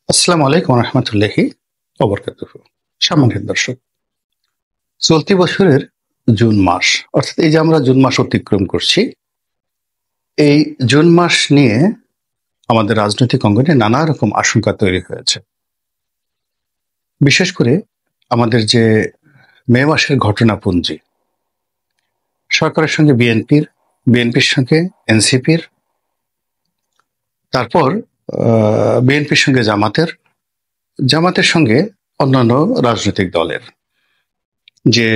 আসসালামু আলাইকুম রহমতুল্লাহি ওবরকাতুহু। সম্মানিত দর্শক, চলতি বছরের জুন মাস, অর্থাৎ এই যে আমরা জুন মাস অতিক্রম করছি, এই জুন মাস নিয়ে আমাদের রাজনৈতিক অঙ্গনে নানা রকম আশঙ্কা তৈরি হয়েছে। বিশেষ করে আমাদের যে মে মাসের ঘটনাপুঞ্জি, সরকারের সঙ্গে বিএনপির সঙ্গে এনসিপির, তারপর বিএনপির সঙ্গে জামাতের সঙ্গে অন্যান্য রাজনৈতিক দলের যে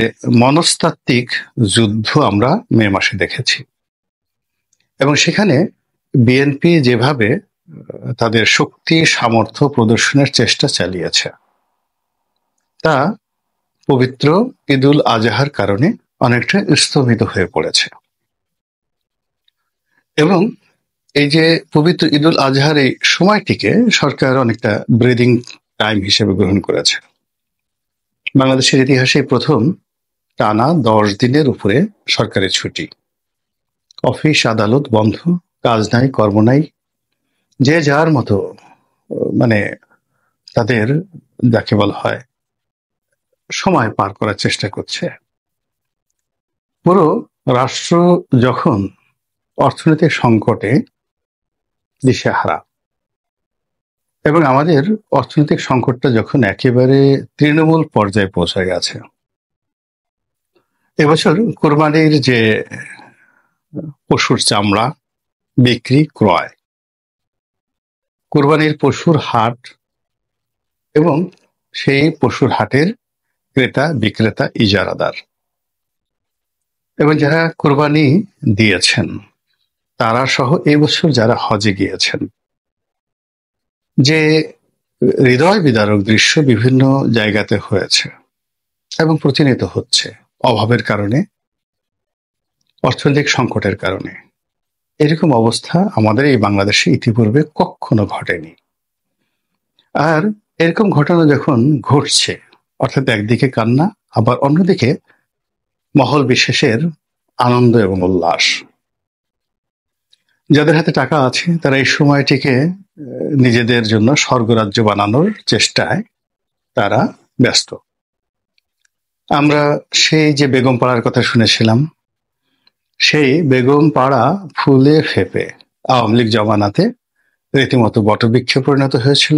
মনস্তাত্ত্বিক যুদ্ধ আমরা মে মাসে দেখেছি, এবং সেখানে বিএনপি যেভাবে তাদের শক্তি সামর্থ্য প্রদর্শনের চেষ্টা চালিয়েছে, তা পবিত্র ঈদুল আজহার কারণে অনেকটা স্থগিত হয়ে পড়েছে। এবং এই যে পবিত্র ঈদুল আজহার এই সময়টিকে সরকার অনেকটা ব্রিদিং টাইম হিসেবে গ্রহণ করেছে। বাংলাদেশের ইতিহাসে প্রথম টানা 10 দিনের উপরে সরকারি ছুটি, অফিস আদালত বন্ধ, কাজ নাই কর্ম নাই, যে যার মতো মানে তাদের যাকে বলা হয় সময় পার করার চেষ্টা করছে। পুরো রাষ্ট্র যখন অর্থনৈতিক সংকটে দিশেহারা, এবং আমাদের অর্থনৈতিক সংকটটা যখন একেবারে তৃণমূল পর্যায়ে পৌঁছে গেছে, এবছর কোরবানির যে পশুর চামড়া বিক্রি ক্রয়, কোরবানির পশুর হাট এবং সেই পশুর হাটের ক্রেতা বিক্রেতা ইজারাদার, এবং যারা কোরবানি দিয়েছেন তারা সহ এই বছর যারা হজে গিয়েছেন, যে হৃদয় বিদারক দৃশ্য বিভিন্ন জায়গাতে হয়েছে এবং প্রতিনিয়ত হচ্ছে অভাবের কারণে, অর্থনৈতিক সংকটের কারণে। এরকম অবস্থা আমাদের এই বাংলাদেশে ইতিপূর্বে কখনো ঘটেনি। আর এরকম ঘটনা যখন ঘটছে, অর্থাৎ একদিকে কান্না, আবার অন্যদিকে মহল বিশেষের আনন্দ এবং উল্লাস। যাদের হাতে টাকা আছে তারা এই সময়টিকে নিজেদের জন্য স্বর্গরাজ্য বানানোর চেষ্টায় তারা ব্যস্ত। আমরা সেই যে বেগম পাড়ার কথা শুনেছিলাম, সেই বেগম পাড়া ফুলে ফেপে আওয়ামী লীগ জমানাতে রীতিমতো বটবৃক্ষে পরিণত হয়েছিল।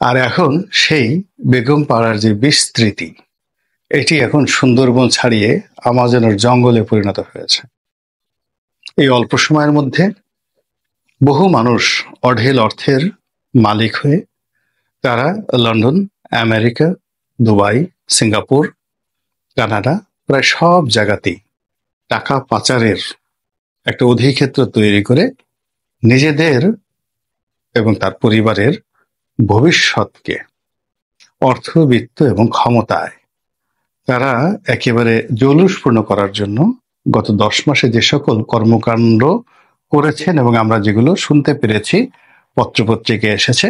আর এখন সেই বেগম পাড়ার যে বিস্তৃতি, এটি এখন সুন্দরবন ছাড়িয়ে আমাজনের জঙ্গলে পরিণত হয়েছে। এই অল্প সময়ের মধ্যে বহু মানুষ অঢেল অর্থের মালিক হয়ে তারা London, America, Dubai, Singapore, Canada, প্রায় সব জায়গাতেই টাকা পাচারের একটা অধিক্ষেত্র তৈরি করে নিজেদের এবং তার পরিবারের ভবিষ্যৎকে অর্থবিত্ত এবং ক্ষমতায় তারা একেবারে জৌলুসপূর্ণ করার জন্য গত 10 মাসে যে সকল কর্মকাণ্ড করেছেন এবং আমরা যেগুলো শুনতে পেরেছি, পত্রপত্রিকায় এসেছে,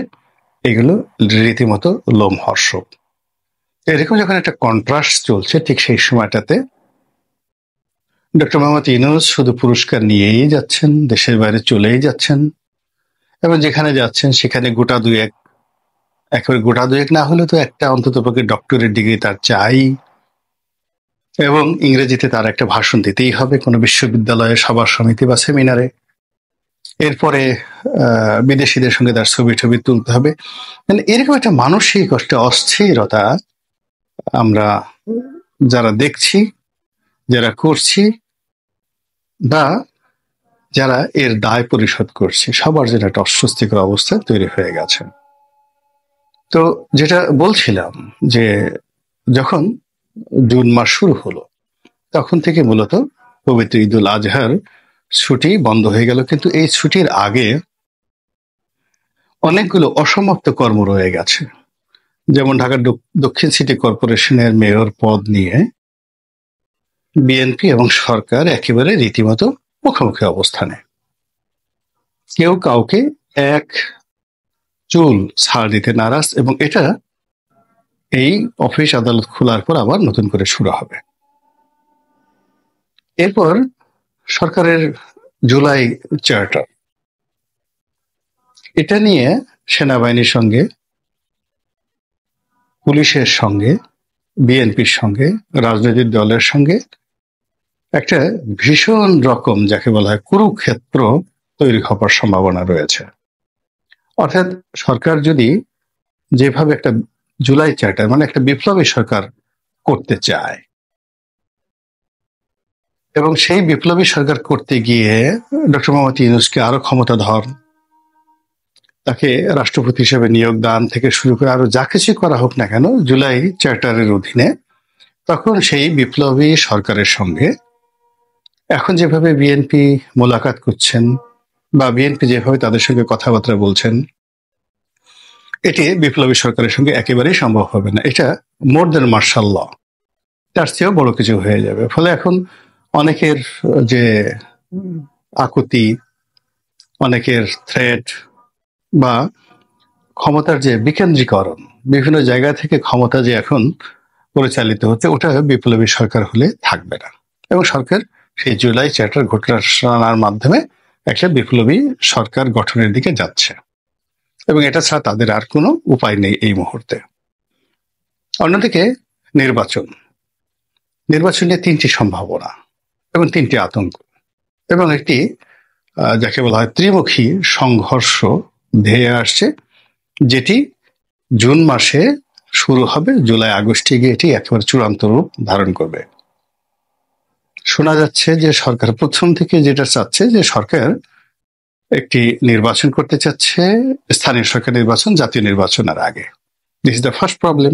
এগুলো রীতিমতো লোমহর্ষক। এরকম যখন একটা কন্ট্রাস্ট চলছে, ঠিক সেই সময়টাতে ডক্টর মোহাম্মদ ইউনূস শুধু পুরস্কার নিয়েই যাচ্ছেন, দেশের বাইরে চলেই যাচ্ছেন, এবং যেখানে যাচ্ছেন সেখানে একেবারে গোটা দুয়েক না হলে তো একটা অন্তত পক্ষে ডক্টরেট ডিগ্রি তার চাই, এবং ইংরেজিতে তার একটা ভাষণ দিতেই হবে কোনো বিশ্ববিদ্যালয়ে, সভা সমিতি বা সেমিনারে। এরপরে বিদেশিদের সঙ্গে তার ছবি তুলতে হবে। মানে এরকম একটা মানসিক অস্থিরতা আমরা যারা দেখছি, যারা করছি, বা যারা এর দায় পরিশোধ করছে, সবার জন্য একটা অস্বস্তিকর অবস্থা তৈরি হয়ে গেছে। তো যেটা বলছিলাম যে যখন জুন মাস শুরু হলো, তখন থেকে মূলত পবিত্র ঈদুল আজহার ছুটি বন্ধ হয়ে গেল। কিন্তু এই ছুটির আগে অনেকগুলো অসমাপ্ত কর্ম রয়ে গেছে। যেমন ঢাকা দক্ষিণ সিটি কর্পোরেশনের মেয়র পদ নিয়ে বিএনপি এবং সরকার একেবারে রীতিমতো মুখোমুখি অবস্থানে। কেউ কাউকে এক চুল ছাড় দিতে নারাজ, এবং এটা এই অফিস আদালত খোলার পর আবার নতুন করে শুরু হবে। এরপর সরকারের জুলাই চার্টার, এটা নিয়ে সেনাবাহিনীর সঙ্গে, পুলিশের সঙ্গে, বিএনপির সঙ্গে, রাজনৈতিক দলের সঙ্গে একটা ভীষণ রকম যাকে বলা হয় কুরুক্ষেত্র তৈরি হবার সম্ভাবনা রয়েছে। অর্থাৎ সরকার যদি যেভাবে একটা জুলাই চার্টার মানে একটা বিপ্লবী সরকার করতে চায়, এবং সেই বিপ্লবী সরকার করতে গিয়ে ডক্টর মোহাম্মদ ইউনূসকে আরো ক্ষমতাধর, তাকে রাষ্ট্রপতি হিসেবে নিয়োগ দান থেকে শুরু করে আরো যা কিছু করা হোক না কেন জুলাই চার্টারের অধীনে, তখন সেই বিপ্লবী সরকারের সঙ্গে এখন যেভাবে বিএনপি মোলাকাত করছেন বা বিএনপি যেভাবে তাদের সঙ্গে কথাবার্তা বলছেন, এটি বিপ্লবী সরকারের সঙ্গে একেবারেই সম্ভব হবে না। এটা মোর দেন মার্শাল ল, তার চেয়েও বড় কিছু হয়ে যাবে। ফলে এখন অনেকের যে আকুতি, অনেকের থ্রেট বা ক্ষমতার যে বিকেন্দ্রীকরণ, বিভিন্ন জায়গা থেকে ক্ষমতা যে এখন পরিচালিত হচ্ছে, ওটা বিপ্লবী সরকার হলে থাকবে না। এবং সরকার সেই জুলাই চার্টার ঘোষণার মাধ্যমে একটা বিপ্লবী সরকার গঠনের দিকে যাচ্ছে, এবং এটা ছাড়া তাদের আর কোনো উপায় নেই এই মুহূর্তে। অন্যদিকে নির্বাচনে তিনটি সম্ভাবনা এবং তিনটি আতঙ্ক, এবং একটি যাকে বলা হয় ত্রিমুখী সংঘর্ষ ধেয়ে আসছে, যেটি জুন মাসে শুরু হবে, জুলাই আগস্টে গিয়ে এটি একেবারে চূড়ান্ত রূপ ধারণ করবে। শোনা যাচ্ছে যে সরকার প্রথম থেকে যেটা চাচ্ছে, যে সরকার একটি নির্বাচন করতে চাচ্ছে, স্থানীয় সরকার নির্বাচন জাতীয় নির্বাচনের আগে। This is the first problem.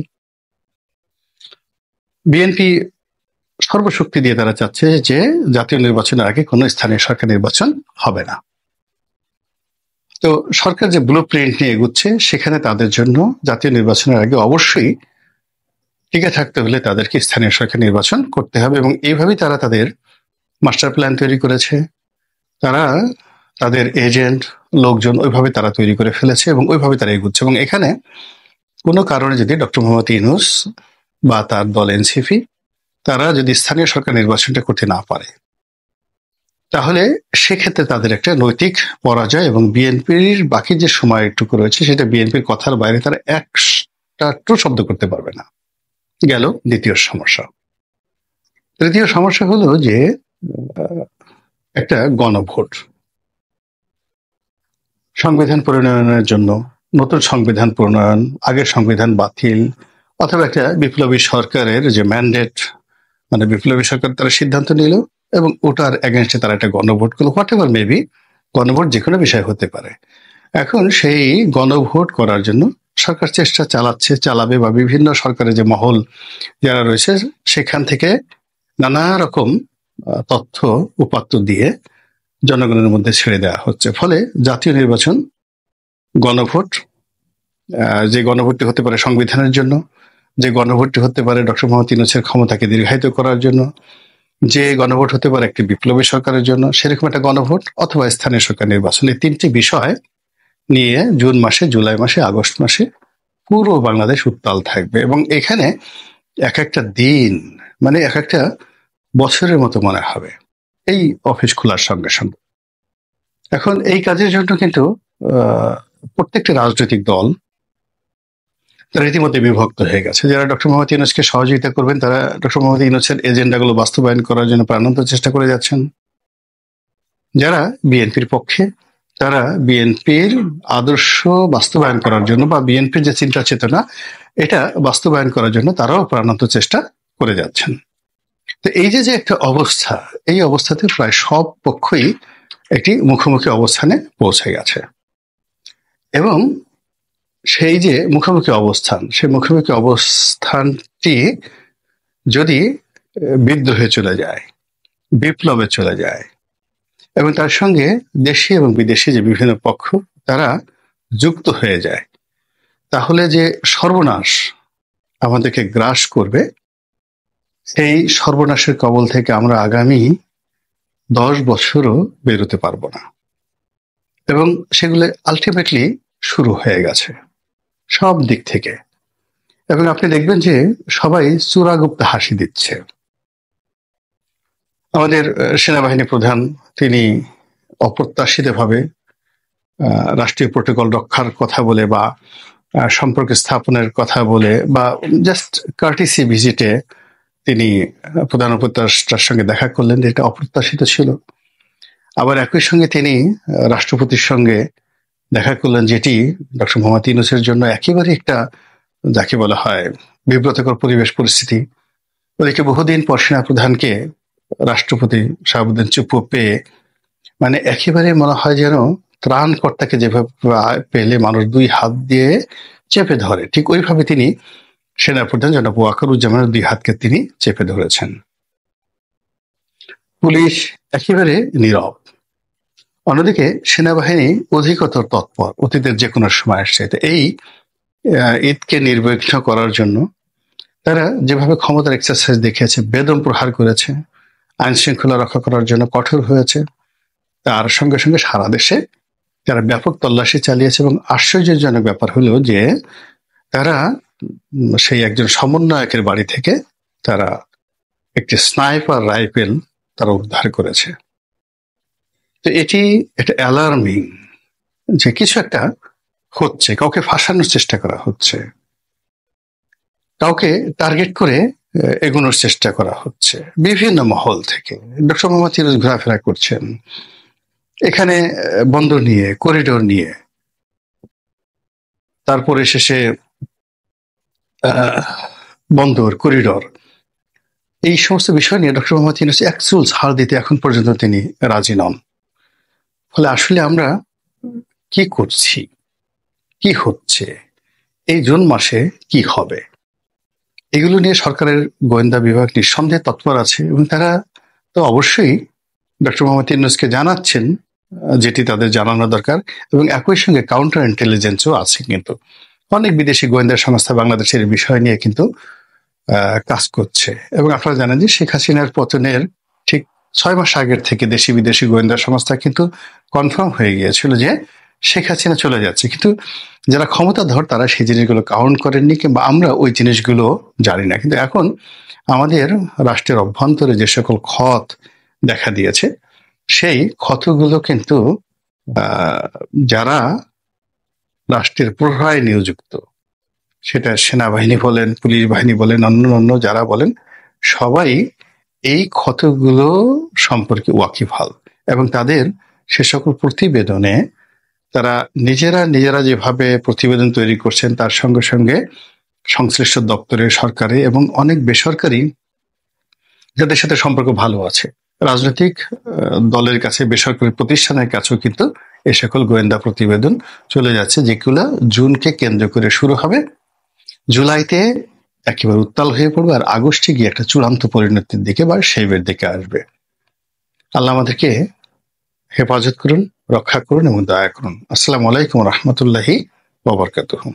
BNP সর্বশক্তি দিয়ে তারা চাচ্ছে যে জাতীয় নির্বাচনের আগে কোনো স্থানীয় সরকার নির্বাচন হবে না। তো সরকার যে ব্লু প্রিন্ট নিয়ে এগুচ্ছে, সেখানে তাদের জন্য জাতীয় নির্বাচনের আগে অবশ্যই টিকে থাকতে হলে তাদেরকে স্থানীয় সরকার নির্বাচন করতে হবে, এবং এইভাবেই তারা তাদের মাস্টার প্ল্যান তৈরি করেছে। তারা তাদের এজেন্ট লোকজন ওইভাবে তারা তৈরি করে ফেলেছে এবং ওইভাবে তারা এগুচ্ছে। এবং এখানে কোনো কারণে যদি ডক্টর মোহাম্মদ ইউনূস বা তার দল এনসিপি তারা যদি স্থানীয় সরকার নির্বাচনটা করতে না পারে, তাহলে সেক্ষেত্রে তাদের একটা নৈতিক পরাজয়, এবং বিএনপির বাকি যে সময়টুকু রয়েছে সেটা বিএনপির কথার বাইরে তারা একটা ট্রু শব্দ করতে পারবে না। গেল দ্বিতীয় সমস্যা। তৃতীয় সমস্যা হলো যে একটা গণভোট, সংবিধান প্রণয়নের জন্য, নতুন সংবিধান প্রণয়ন, আগের সংবিধান বাতিল, অথবা একটা বিপ্লবী সরকারের যে ম্যান্ডেট, মানে বিপ্লবী সরকার তারা সিদ্ধান্ত নিল এবং ওটার এগেনস্টে তারা একটা গণভোট করলো, হোয়াট এভার মেবি, গণভোট যে কোনো বিষয় হতে পারে। এখন সেই গণভোট করার জন্য সরকার চেষ্টা চালাবে, বা বিভিন্ন সরকারের যে মহল যারা রয়েছে সেখান থেকে নানা রকম তথ্য উপাত্ত দিয়ে জনগণের মধ্যে ছেড়ে দেওয়া হচ্ছে। ফলে জাতীয় নির্বাচন, গণভোট, যে গণভোটটি হতে পারে সংবিধানের জন্য, যে গণভোটটি হতে পারে ডক্টর মোহাম্মদ ইউনূসের ক্ষমতাকে দীর্ঘায়িত করার জন্য, যে গণভোট হতে পারে একটি বিপ্লবী সরকারের জন্য, সেরকম একটা গণভোট অথবা স্থানীয় সরকার নির্বাচন, এই তিনটি বিষয় নিয়ে জুন মাসে, জুলাই মাসে, আগস্ট মাসে পুরো বাংলাদেশ উত্তাল থাকবে। এবং এখানে এক একটা দিন মানে এক একটা বছরের মতো মনে হবে এই অফিস খোলার সঙ্গে সঙ্গে। এখন এই কাজের জন্য কিন্তু প্রত্যেকটা রাজনৈতিক দল তারা রীতিমতো বিভক্ত হয়ে গেছে। যারা ডক্টর মোহাম্মদ ইউনূসকে সহযোগিতা করবেন, তারা ডক্টর মোহাম্মদ ইউনূসের এজেন্ডাগুলো বাস্তবায়ন করার জন্য প্রাণান্ত চেষ্টা করে যাচ্ছেন। যারা বিএনপির পক্ষে, তারা বিএনপির আদর্শ বাস্তবায়ন করার জন্য বা বিএনপির যে চিন্তা চেতনা এটা বাস্তবায়ন করার জন্য তারাও প্রাণান্ত চেষ্টা করে যাচ্ছেন। তো এই যে একটা অবস্থা, এই অবস্থাতে প্রায় সব পক্ষই একটি মুখোমুখি অবস্থানে পৌঁছে গেছে। এবং সেই যে মুখোমুখি অবস্থান, সেই মুখোমুখি অবস্থানটি যদি বিদ্রোহে চলে যায়, বিপ্লবে চলে যায়, এবং তার সঙ্গে দেশি এবং বিদেশি যে বিভিন্ন পক্ষ তারা যুক্ত হয়ে যায়, তাহলে যে সর্বনাশ আমাদেরকে গ্রাস করবে, সেই সর্বনাশের কবল থেকে আমরা আগামী 10 বছরও বেরোতে পারবো না। এবং সেগুলো আলটিমেটলি শুরু হয়ে গেছে সব দিক থেকে। এবং আপনি দেখবেন যে সবাই চূড়াগুপ্ত হাসি দিচ্ছে। আমাদের সেনাবাহিনী প্রধান তিনি অপ্রত্যাশিতভাবে রাষ্ট্রীয় প্রোটোকল রক্ষার কথা বলে বা সম্পর্ক স্থাপনের কথা বলে বা জাস্ট কার্টিসি ভিজিটে তিনি প্রধান উপদেষ্টার সঙ্গে দেখা করলেন, এটা অপ্রত্যাশিত ছিল। আবার একই সঙ্গে তিনি রাষ্ট্রপতির সঙ্গে দেখা করলেন, যেটি ডক্টর মোহাম্মদ ইউনূসের জন্য একেবারে একটা যাকে বলা হয় বিব্রতকর পরিবেশ পরিস্থিতি। ওদিকে বহুদিন পর সেনাপ্রধানকে রাষ্ট্রপতি শাহাবুদ্দিন চুপ্পু পেয়ে মানে একেবারে মনে হয় যেন ত্রাণকর্তাকে যেভাবে পেলে মানুষ দুই হাত দিয়ে চেপে ধরে, ঠিক ওইভাবে তিনি সেনাপ্রধান জনাব ওয়াকারুজ্জামানের দুই হাতকে তিনি চেপে ধরেছেন। পুলিশ একেবারে নীরব। অন্যদিকে সেনাবাহিনী অধিকতর তৎপর অতীতের যে কোনো সময় আসছে। এই ঈদকে নির্বিঘ্ন করার জন্য তারা যেভাবে ক্ষমতার এক্সারসাইজ দেখিয়েছে, বেদম প্রহার করেছে, আইন শৃঙ্খলা রক্ষা করার জন্য কঠোর হয়েছে, তার সঙ্গে সঙ্গে সারা দেশে তারা ব্যাপক তল্লাশি চালিয়েছে। এবং আশ্চর্যজনক ব্যাপার হলো যে তারা সেই একজন সমন্বয়কের বাড়ি থেকে তারা একটি স্নাইপার রাইফেল তারা উদ্ধার করেছে। তো এটি একটা অ্যালার্মিং যে কিছু একটা হচ্ছে, কাউকে ফাঁসানোর চেষ্টা করা হচ্ছে, কাউকে টার্গেট করে এগোনোর চেষ্টা করা হচ্ছে বিভিন্ন মহল থেকে। ডক্টর মোহাম্মদ ইউনূস ঘোরাফেরা করছেন এখানে বন্দর নিয়ে, করিডোর নিয়ে, তারপরে শেষে বন্দর, করিডোর, এই সমস্ত বিষয় নিয়ে ডক্টর মোহাম্মদ ইউনূস এক চুল ছাড় দিতে এখন পর্যন্ত তিনি রাজি নন। ফলে আসলে আমরা কি করছি, কি হচ্ছে, এই জুন মাসে কি হবে, এগুলো নিয়ে সরকারের গোয়েন্দা বিভাগ নিঃসন্দেহে তৎপর আছে এবং তারা তো অবশ্যই ডক্টর মোহাম্মদ ইউনূসকে জানাচ্ছেন যেটি তাদের জানানো দরকার। এবং একই সঙ্গে কাউন্টার ইন্টেলিজেন্সও আছে, কিন্তু অনেক বিদেশি গোয়েন্দা সংস্থা বাংলাদেশের বিষয় নিয়ে কিন্তু কাজ করছে। এবং আপনারা জানেন যে শেখ হাসিনার পতনের ঠিক 6 মাস আগের থেকে দেশি বিদেশি গোয়েন্দা সংস্থা কিন্তু কনফার্ম হয়ে গিয়েছিল যে শেখ হাসিনা চলে যাচ্ছে, কিন্তু যারা ক্ষমতাধর তারা সেই জিনিসগুলো কাউন্ট করেননি কিংবা আমরা ওই জিনিসগুলো জানি না। কিন্তু এখন আমাদের রাষ্ট্রের অভ্যন্তরে যে সকল ক্ষত দেখা দিয়েছে সেই ক্ষতগুলো কিন্তু যারা রাষ্ট্রের প্রহরায় নিয়োজিত, সেটা সেনাবাহিনী বলেন, পুলিশ বাহিনী বলেন, অন্য যারা বলেন, সবাই এই ক্ষতগুলো সম্পর্কে ওয়াকিবহাল। এবং তাদের সে সকল প্রতিবেদনে তারা নিজেরা যেভাবে প্রতিবেদন তৈরি করছেন তার সঙ্গে সঙ্গে সংশ্লিষ্ট দপ্তরে, সরকারে এবং অনেক বেসরকারি যাদের সাথে সম্পর্ক ভালো আছে, রাজনৈতিক দলের কাছে, বেসরকারি প্রতিষ্ঠানের কাছেও কিন্তু এ সকল গোয়েন্দা প্রতিবেদন চলে যাচ্ছে, যেগুলো জুনকে কেন্দ্র করে শুরু হবে, জুলাইতে একেবারে উত্তাল হয়ে পড়বে, আর আগস্টে গিয়ে একটা চূড়ান্ত পরিণতির দিকে বা শেভের দিকে আসবে। আল্লাহ আমাদেরকে হেফাজত করুন, রক্ষা করুন এবং দয়া করুন। আসসালামু আলাইকুম রহমতুল্লাহি ওয়া বারাকাতুহু।